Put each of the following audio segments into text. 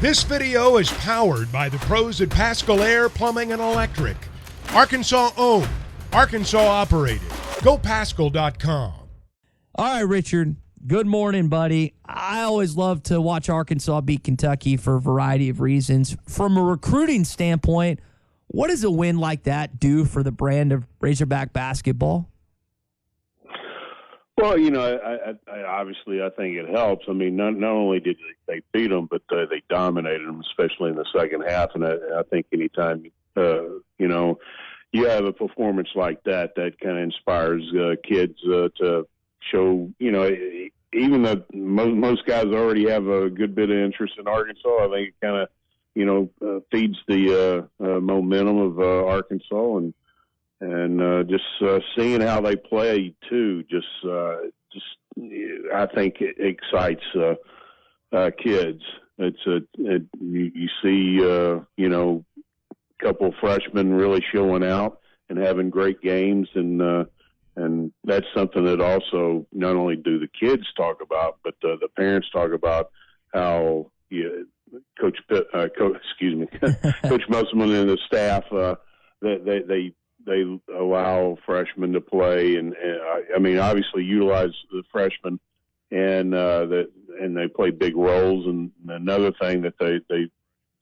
This video is powered by the pros at Pascal Air Plumbing and Electric. Arkansas owned, Arkansas operated. GoPascal.com. All right, Richard. Good morning, buddy. I always love to watch Arkansas beat Kentucky for a variety of reasons. From a recruiting standpoint, what does a win like that do for the brand of Razorback basketball? Well, I obviously think it helps. I mean, not only did they beat them, but they dominated them, especially in the second half. And I think anytime, you have a performance like that kind of inspires kids to show, even though most guys already have a good bit of interest in Arkansas, I think it kind of, feeds the momentum of Arkansas and just seeing how they play too. Just I think it excites kids. You see a couple of freshmen really showing out and having great games, and that's something that also not only do the kids talk about, but the parents talk about how Coach Musselman and the staff they allow freshmen to play, and I mean obviously utilize the freshmen, and they play big roles. And another thing that they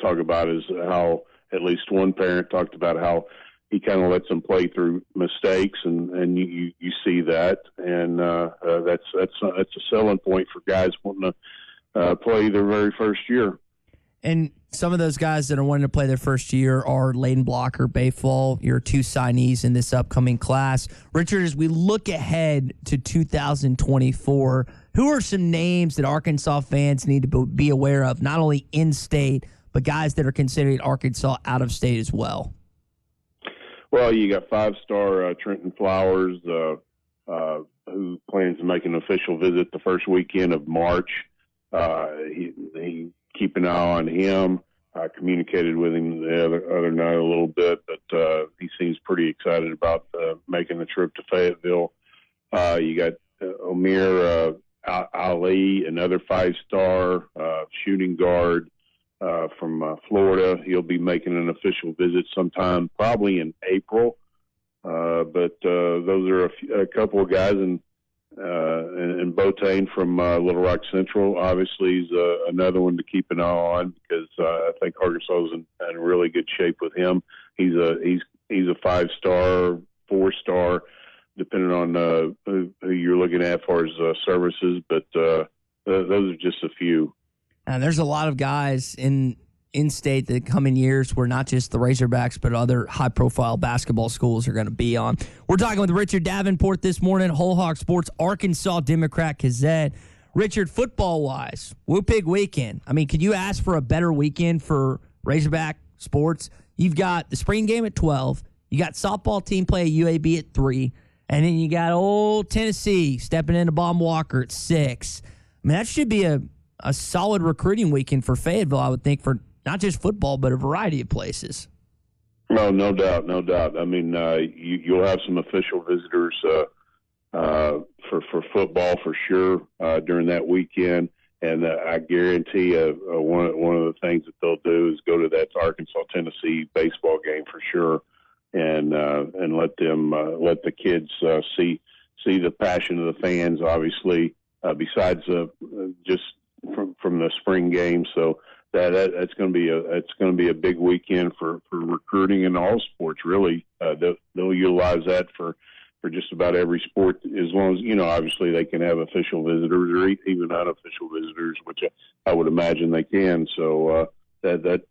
talk about is how at least one parent talked about how he kind of lets them play through mistakes, and you see that, and that's a selling point for guys wanting to play their very first year. And some of those guys that are wanting to play their first year are Layden Blocker, Bayfall, your two signees in this upcoming class. Richard, as we look ahead to 2024, who are some names that Arkansas fans need to be aware of, not only in-state, but guys that are considered Arkansas out of state as well? Well, you got five-star Trenton Flowers, who plans to make an official visit the first weekend of March. He keep an eye on him. I communicated with him the other night a little bit, but he seems pretty excited about making the trip to Fayetteville. You got Omir Ali, another five-star shooting guard from Florida. He'll be making an official visit sometime probably in April. But those are a couple of guys, and Botane from Little Rock Central obviously is another one to keep an eye on, because I think Arkansas is in really good shape with him. He's a five-star, four-star, depending on who you're looking at as far as services. But those are just a few. And there's a lot of guys in-state the coming years where not just the Razorbacks, but other high-profile basketball schools are going to be on. We're talking with Richard Davenport this morning, Whole Hog Sports, Arkansas Democrat-Gazette. Richard, football-wise, Whoopig weekend. I mean, could you ask for a better weekend for Razorback sports? You've got the spring game at 12. You got softball team play at UAB at 3. And then you got old Tennessee stepping into Baum Walker at 6. I mean, that should be a solid recruiting weekend for Fayetteville, I would think, for not just football, but a variety of places. No doubt. I mean, you'll have some official visitors for football for sure during that weekend, and I guarantee one of the things that they'll do is go to that Arkansas-Tennessee baseball game for sure, and let the kids see the passion of the fans, obviously, besides just from the spring game. So that's going to be a big weekend for recruiting in all sports. Really, they'll utilize that for just about every sport, as long as obviously they can have official visitors or even unofficial visitors, which I would imagine they can. So that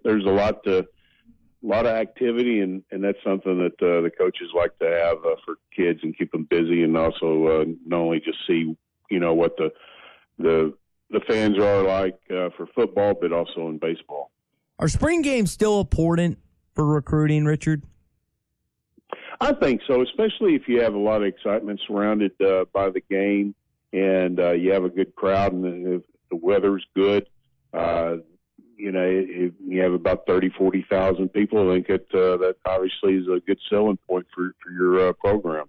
there's a lot of activity, and that's something that the coaches like to have for kids and keep them busy, and also not only just see what the fans are like for football, but also in baseball. Are spring games still important for recruiting, Richard? I think so, especially if you have a lot of excitement surrounded by the game, and you have a good crowd, and if the weather's good. If you have about 40,000 people, I think that obviously is a good selling point for your program.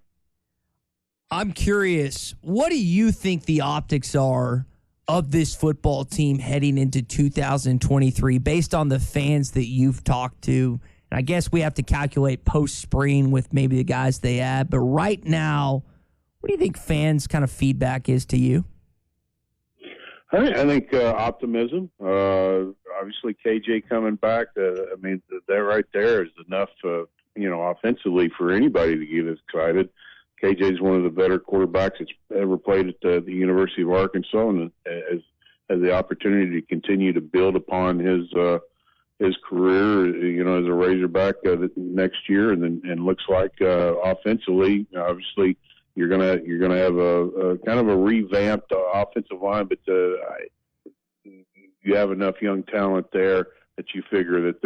I'm curious, what do you think the optics are of this football team heading into 2023 based on the fans that you've talked to? And I guess we have to calculate post-spring with maybe the guys they add. But right now, what do you think fans' kind of feedback is to you? I think optimism. Obviously, KJ coming back. I mean, that right there is enough, offensively for anybody to get excited. KJ is one of the better quarterbacks that's ever played at the University of Arkansas, and has the opportunity to continue to build upon his career, as a Razorback next year, and looks like offensively, obviously, you're gonna have a kind of a revamped offensive line, but you have enough young talent there that you figure that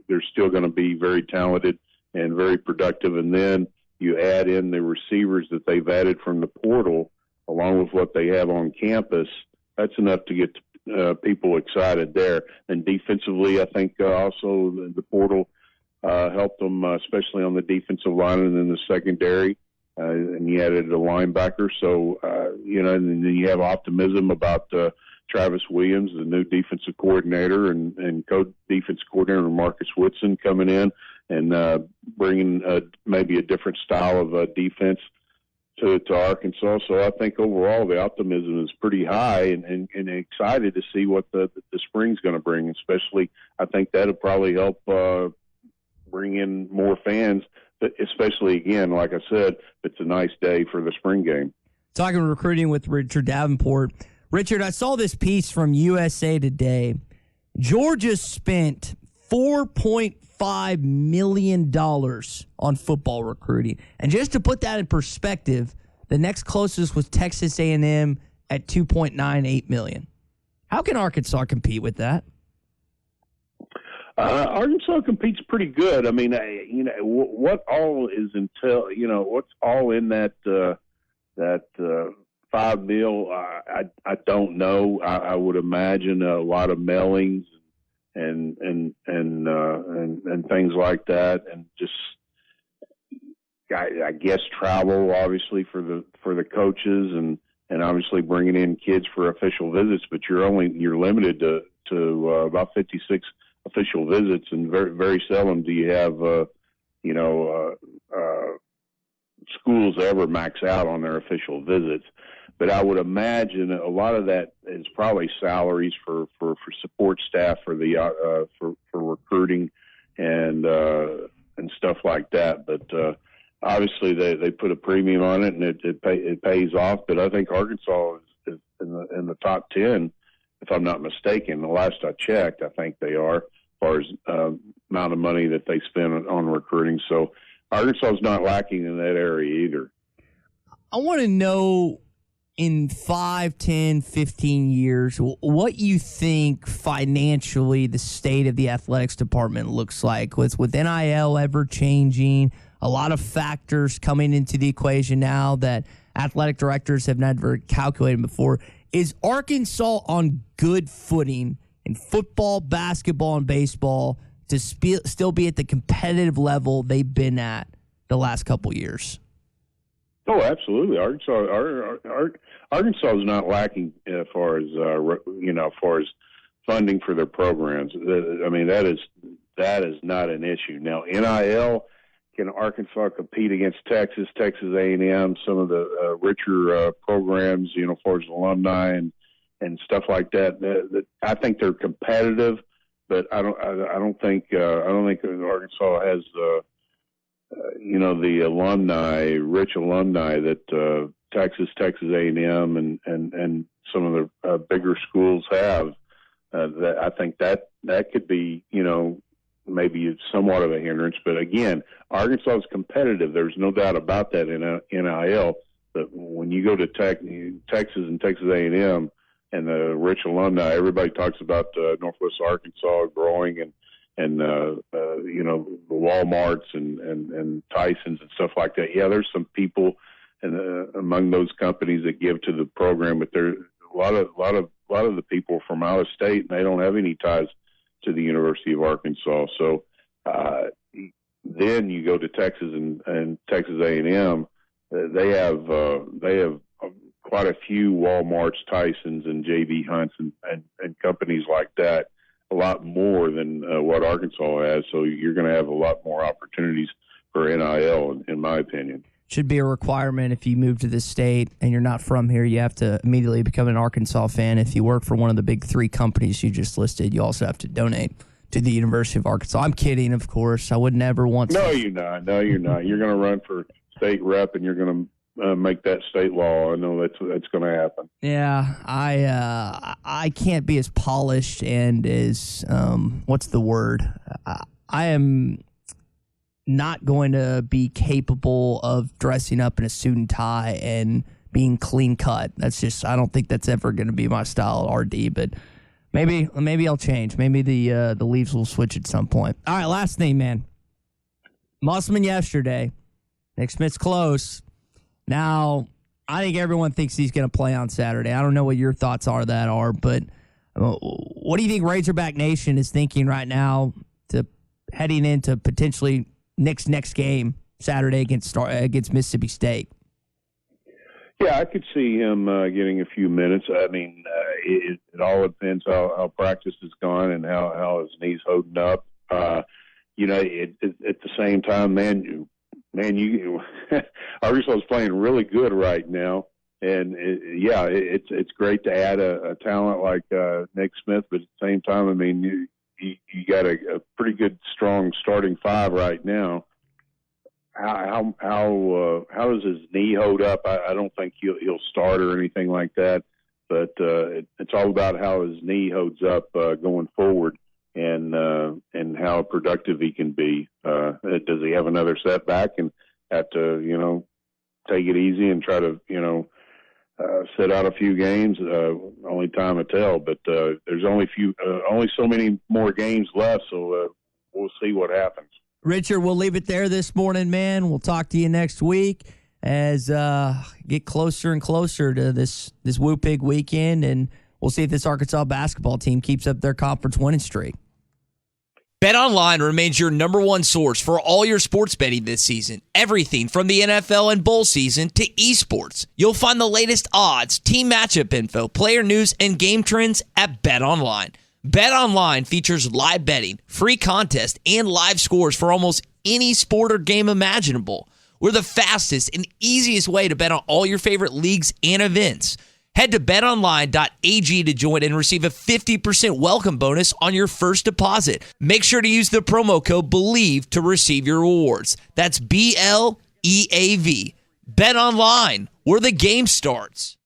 they're still going to be very talented and very productive, and then you add in the receivers that they've added from the portal, along with what they have on campus. That's enough to get people excited there. And defensively, I think also the portal helped them, especially on the defensive line and in the secondary. And you added a linebacker. So, and then you have optimism about Travis Williams, the new defensive coordinator, and co-defense coordinator Marcus Whitson coming in and bringing maybe a different style of defense to Arkansas. So I think overall the optimism is pretty high, and excited to see what the spring's going to bring. Especially, I think that'll probably help bring in more fans. Especially, again, like I said, it's a nice day for the spring game. Talking recruiting with Richard Davenport. Richard, I saw this piece from USA Today. Georgia spent $4.5 million on football recruiting. And just to put that in perspective, the next closest was Texas A&M at $2.98 million. How can Arkansas compete with that? Arkansas competes pretty good. I mean, what all is what's all in that $5 million? I don't know. I would imagine a lot of mailings and things like that, and just I guess travel, obviously for the coaches, and obviously bringing in kids for official visits. But you're limited to about 56 official visits, and very, very seldom do you have schools ever max out on their official visits. But I would imagine a lot of that is probably salaries for support staff for the for recruiting and stuff like that. But obviously they put a premium on it, and it pays off. But I think Arkansas is in the top 10. If I'm not mistaken. The last I checked, I think they are, as far as amount of money that they spend on recruiting. So Arkansas is not lacking in that area either. I want to know, in 5, 10, 15 years, what you think financially the state of the athletics department looks like. With NIL ever changing, a lot of factors coming into the equation now that athletic directors have never calculated before. Is Arkansas on good footing in football, basketball, and baseball to still be at the competitive level they've been at the last couple years? Oh, absolutely. Arkansas is not lacking as far as funding for their programs. I mean, that is not an issue. Now, NIL, can Arkansas compete against Texas A&M, some of the richer programs, as far as alumni and stuff like that? I think they're competitive, but I don't think Arkansas has the rich alumni that Texas A&M and some of the bigger schools have. That I think that could be, maybe somewhat of a hindrance. But again, Arkansas is competitive. There's no doubt about that in NIL. But when you go to Texas and Texas A&M and the rich alumni, everybody talks about Northwest Arkansas growing and the Walmarts and Tysons and stuff like that. Yeah, there's some people among those companies that give to the program, but there's a lot of the people from out of state, and they don't have any ties to the University of Arkansas. So then you go to Texas and Texas A&M. They have quite a few Walmarts, Tysons, and JB Hunts and companies like that, a lot more than what Arkansas has. So you're going to have a lot more opportunities for NIL, in my opinion. Should be a requirement if you move to this state and you're not from here. You have to immediately become an Arkansas fan. If you work for one of the big 3 companies you just listed, you also have to donate to the University of Arkansas. I'm kidding, of course. I would never want to. No, you're not. No, you're not. You're going to run for state rep, and you're going to make that state law. I know that's going to happen. Yeah, I can't be as polished and as what's the word? I am not going to be capable of dressing up in a suit and tie and being clean cut. That's just, I don't think that's ever going to be my style at RD, but maybe I'll change. Maybe the leaves will switch at some point. All right, last thing, man. Musselman yesterday. Nick Smith's close. Now, I think everyone thinks he's going to play on Saturday. I don't know what your thoughts are, but what do you think Razorback Nation is thinking right now to heading into potentially Nick's next game Saturday against Mississippi State? Yeah, I could see him getting a few minutes. I mean, it all depends how practice has gone and how his knee's holding up. At the same time, man, Arkansas is playing really good right now, and it's great to add a talent like Nick Smith, but at the same time, I mean, you got a pretty good, strong starting 5 right now. How does his knee hold up? I don't think he'll start or anything like that, but it's all about how his knee holds up going forward and how productive he can be. Does he have another setback and have to take it easy and try to sit out a few games? Only time will tell. But there's only so many more games left, so we'll see what happens. Richard, we'll leave it there this morning, man. We'll talk to you next week as get closer and closer to this Woo Pig weekend, and we'll see if this Arkansas basketball team keeps up their conference winning streak. BetOnline remains your number one source for all your sports betting this season. Everything from the NFL and bowl season to esports. You'll find the latest odds, team matchup info, player news, and game trends at BetOnline. BetOnline features live betting, free contests, and live scores for almost any sport or game imaginable. We're the fastest and easiest way to bet on all your favorite leagues and events. Head to betonline.ag to join and receive a 50% welcome bonus on your first deposit. Make sure to use the promo code BELIEVE to receive your rewards. That's BLEAV. BetOnline, where the game starts.